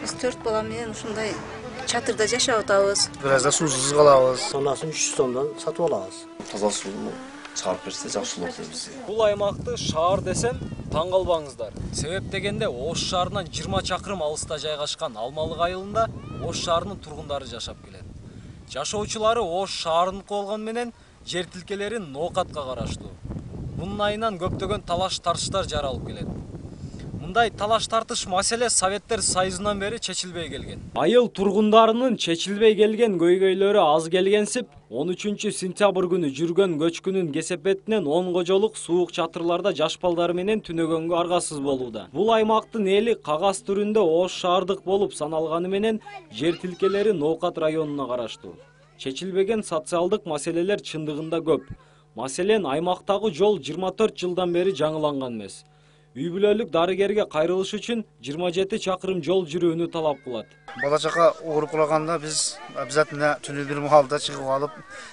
Биз 4 бала менен ушундай чатырда жашап атабыз. Biraz da susuz kalabız. Тоннасын 300 сомдон сатып алабыз. Таза сууну чыгарып берсе жакшы болот бизге. Бул аймакты шаар десем таң калбаңыздар. Себеп дегенде Ош шаарынан 20 чакырым алыста жайгашкан Алмалык айылында Ош шаарынын тургундары жашап келет. Жашоочулары Ош шаарыныкы болгон менен жер тилкелери Ноокатка караштуу. Мунун айынан көптөгөн талаш тартыштар жаралып келет. Мындай талаш тартыш маселе Советтер Союзунан бери чечилбей келген. Айыл тургундарынын чечилбей келген көйгөйлөрү аз келгенсип, 13 сентябрь күнү жүргөн көчкүнүн кесепетинен 10 кожолук суук чатырларда жаш балдары менен түнөгөнгө аргасыз болууда. Бул аймактын эли кагаз түрүндө Ош шаардык болуп саналганы менен жер тилкелери Ноокат районуна караштуу. Чечилбеген социалдык маселелер чындыгында көп. Маселен, аймактагы жол 24 жылдан бери жаңыланган эмес. Үй бүлөлүк дарыгерге кайрылыш үчүн 27 чакырым жол жүрүүнү талап кылат. Бала чака ооруп калганда биз обязательно түнү бир маалда чыгып алып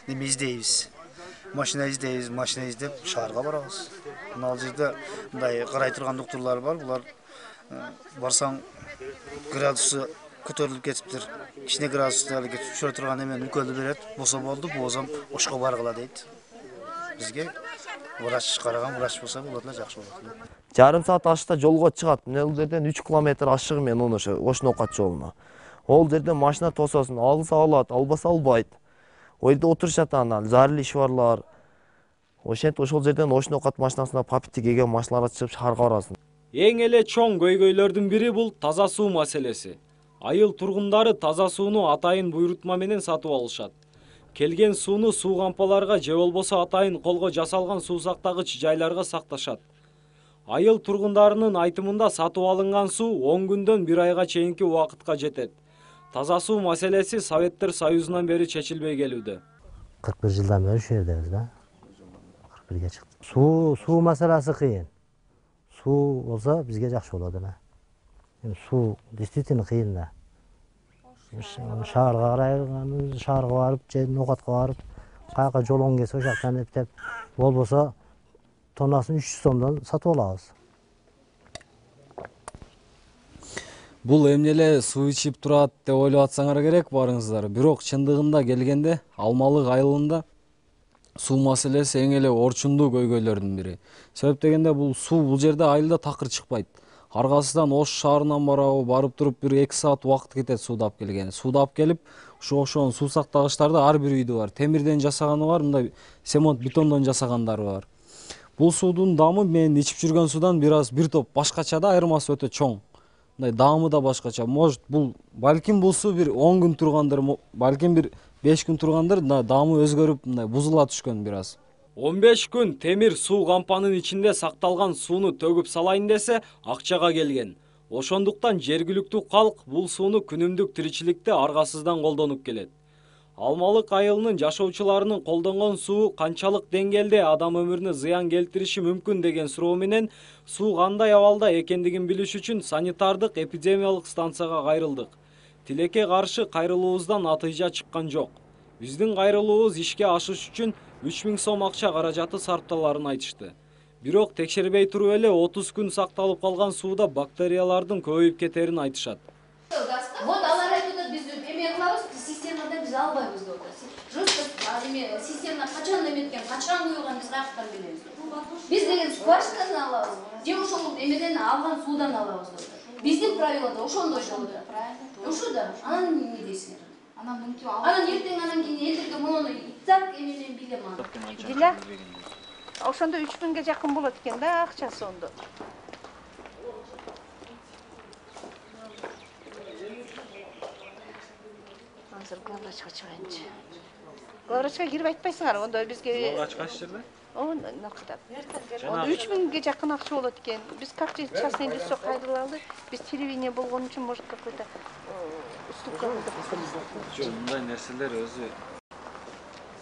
неме издейбиз. Машина издеп шаарга барабыз. Мына жерде мындай карай турган доктурлар бар. Булар барсаң градусы көтөрүлүп кетиптир. Кичине градуста эле түшө турган эмени өлкөлдү берет. Болсо болду, болсом Ошко баргыла дейт. Бизге врач караган врач болсо болот эле, жакшы болот. Жарым саат ашта жолго чыгат. Мына жерден 3 километр ашыгы мен оны Ош Ноокат жолуна. Ол жерден машина тососун, алса алат, албаса албайт. О жерде отурушат анан зарыл иш барлар. Ошентип ошол жерден Ош Ноокат машинасына папити келген машиналар чыгып шаарга барасың. Эң эле чоң көйгөйлөрдүн бири бул таза суу маселеси. Айыл тургундары таза сууну атайын буйрутма менен сатып алышат. Келген сууну суу кампаларга же болбосо атайын колго жасалган суу сактагыч жайларга сакташат. Айыл тургундарынын айтымында сатып алынган суу 10 күндөн 1 айга чейинки убакытка жетет. Таза суу маселеси Советтер Союзунан бери чечилбей келүүдө. 41 жылдан бeri şu yerdeyiz da. 41'ge çıktık. Su meselesi kıyın. Su olsa bizge жақсы болады да. Su действительно kıyın da. Шаарга карай, шаарга барып, же Ноокатка барып, каяка жолуң келсе ошол жактан эптеп, болбосо тоннасын 300 сомдон сатып алабыз. Бул эмне эле суу ичип турат деп ойлоп атсаңар керек барыңыздар. Бирок чындыгында келгенде Алмалык айылында суу маселеси эң эле орчундуу көйгөйлөрдүн бири. Себеп дегенде бул суу бул жерде айылда такыр чыкпайт. Аргасынан Ош шаарынан барып туруп 1-2 саат убакыт кетет сууду алып келгени. Сууду алып келип, ошон суу сактагычтарды ар бир үйдө бар. Темирден жасаганы бар, мындай цемент бетондон жасагандары бар. Бул суудун дамы мен ичип жүргөн суудан бир топ башкача да, айырмасы өтө чоң. Мындай дамы да башкача. Может, балким бул суу бир 10 күн тургандыр, балким бир 5 күн тургандыр, дамы өзгөрүп, мындай бузула түшкөн бир аз. 15 күн темир суу кампанын ичинде сакталган сууну төгүп салайын десе, акчага келген. Ошондуктан жергиликтүү калк бул сууну күнүмдүк тиричиликте аргасыздан колдонуп келет. Алмалык айылынын жашоочуларынын колдонгон суу канчалык деңгээлде адам өмүрүнө зыян келтириши мүмкүн деген суроо менен суу кандай абалда экендигин билиш үчүн санитардык эпидемиялык станцияга кайрылдык. Тилекке каршы кайрылуубуздан натыйжа чыккан жок. Биздин кайрылуубуз ишке ашыш үчүн 3000 сом акча каражаты сарпталарын айтышты. Бирок текшербей туруп эле 30 күн сакталып калган сууда бактериялардын көбөйүп кетерин айтышат. Вот алар айтып биз эме кылабыз, системадан биз албайбыз деп атат. Жөстөп эме система качан эметкен, качан куйган биз каяктан билебиз. Биз деген скважинадан алабыз, же ошол эмеден алган суудан алабыз деп атат. Биздин правилада ошондой болду. Ошо да, анан эмне дейсиңер? Анан эртең анан кийин элдерге муну итсак эмнен билем аны. Дила. Ошондо 3000ге жакын болот экен да акчасы ондо. Азыр главврачка чыгайынчы. Главврачка кирип айтпайсыңар, ондо бизге. Главврач кайсы жерде? Нақыдап. 3000ге жакын акча болот экен. Биз как частный лицо кайрыла алдык. Биз телевидение болгон үчүн может какой-то уступка кылдык. Жок, мындай нерселер өзү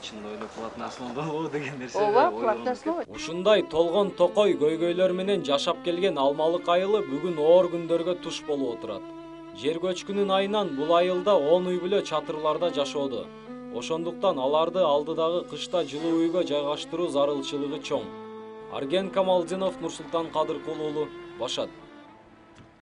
чын ойлоп платный основа деген нерсе. Ооба, платный основа. Ушундай толгон токой көйгөйлөр менен жашап келген Алмалык айылы бүгүн оор күндөргө туш болуп отурат. Жер көчкүнүн айынан бул айылда 10 үй бүлө чатырларда жашоодо. Ошондуктан аларды алдыдагы кышта жылуу үйгө жайгаштыруу зарылчылыгы чоң. Арген Камалдинов, Нурсултан Кадыркулуулу, Башат.